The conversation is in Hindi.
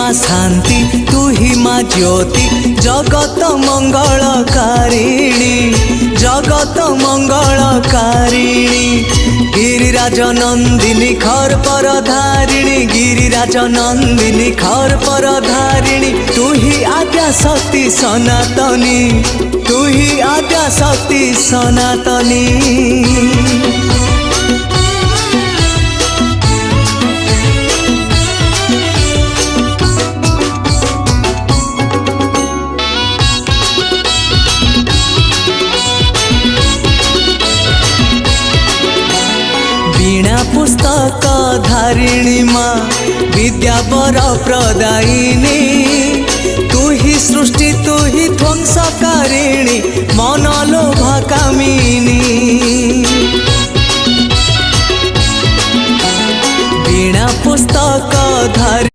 माँ शांति तू ही माँ ज्योति जगत मंगलकारिणी जगत मंगलकारिणी गिरिराज नंदिनी खर पर धारिणी गिरिराज नंदिनी खर पर धारिणी तू ही आद्या शक्ति सनातनी तू ही आद्या शक्ति सनातनी। वीणा पुस्तक धारिणी माँ विद्या वर प्रदायिनी तू ही सृष्टि तू ही ध्वंसकारिणी मनलोभ कामिनी वीणा पुस्तक धारिणी।